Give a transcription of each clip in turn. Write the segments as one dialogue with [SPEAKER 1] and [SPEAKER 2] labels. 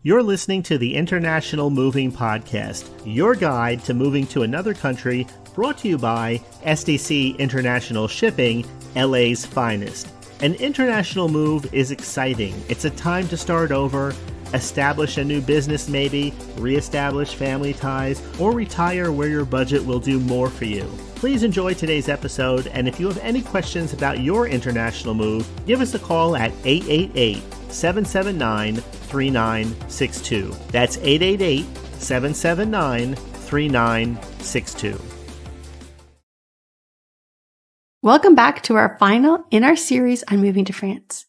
[SPEAKER 1] You're listening to the International Moving Podcast, your guide to moving to another country, brought to you by SDC International Shipping, LA's finest. An international move is exciting. It's a time to start over, establish a new business maybe, reestablish family ties, or retire where your budget will do more for you. Please enjoy today's episode, and if you have any questions about your international move, give us a call at 888-779-3962. That's 888-779-3962.
[SPEAKER 2] Welcome back to our final in our series on moving to France.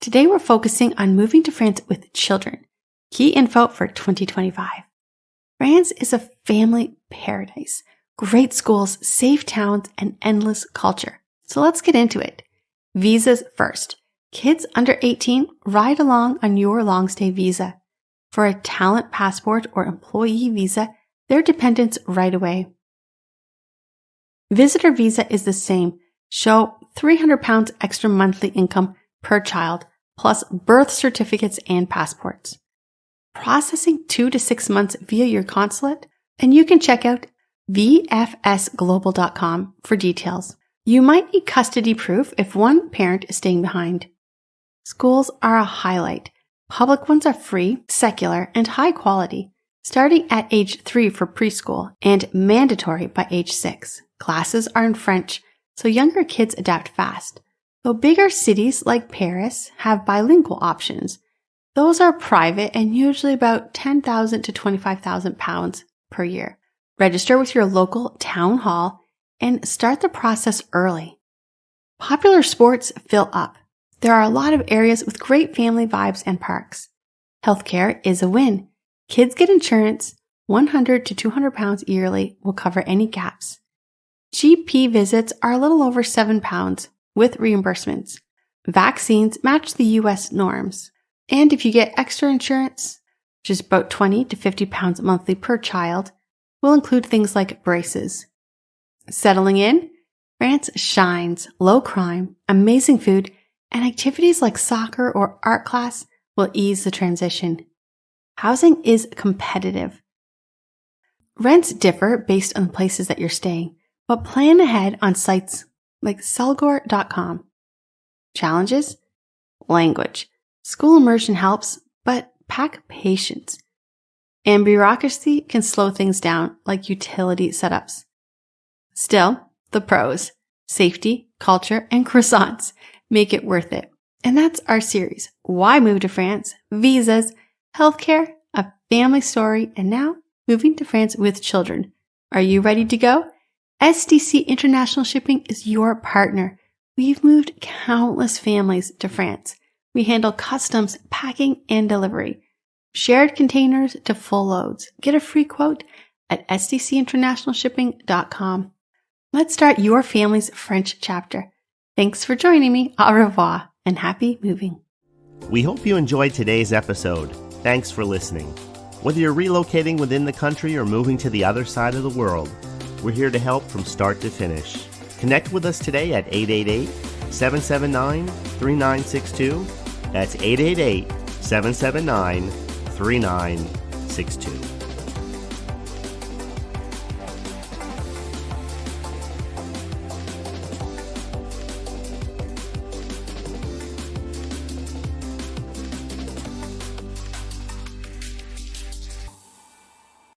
[SPEAKER 2] Today we're focusing on moving to France with children. Key info for 2025. France is a family paradise. Great schools, safe towns, and endless culture. So let's get into it. Visas first. Kids under 18, ride along on your long stay visa. For a talent passport or employee visa, they're dependents right away. Visitor visa is the same. Show £300 extra monthly income per child, plus birth certificates and passports. Processing 2 to 6 months via your consulate, and you can check out vfsglobal.com for details. You might need custody proof if one parent is staying behind. Schools are a highlight. Public ones are free, secular, and high quality, starting at age 3 for preschool and mandatory by age 6. Classes are in French, so younger kids adapt fast. Though bigger cities like Paris have bilingual options, those are private and usually about £10,000 to £25,000 per year. Register with your local town hall and start the process early. Popular sports fill up. There are a lot of areas with great family vibes and parks. Healthcare is a win. Kids get insurance. £100 to £200 yearly will cover any gaps. GP visits are a little over £7 with reimbursements. Vaccines match the US norms. And if you get extra insurance, which is about £20 to £50 monthly per child, will include things like braces. Settling in, France shines. Low crime, amazing food, and activities like soccer or art class will ease the transition. Housing is competitive. Rents differ based on the places that you're staying, but plan ahead on sites like Selgor.com. Challenges? Language. School immersion helps, but pack patience. And bureaucracy can slow things down like utility setups. Still, the pros, safety, culture, and croissants make it worth it. And that's our series. Why move to France? Visas, healthcare, a family story, and now moving to France with children. Are you ready to go? SDC International Shipping is your partner. We've moved countless families to France. We handle customs, packing, and delivery. Shared containers to full loads. Get a free quote at sdcinternationalshipping.com. Let's start your family's French chapter. Thanks for joining me. Au revoir and happy moving.
[SPEAKER 1] We hope you enjoyed today's episode. Thanks for listening. Whether you're relocating within the country or moving to the other side of the world, we're here to help from start to finish. Connect with us today at 888-779-3962. That's 888-779-3962.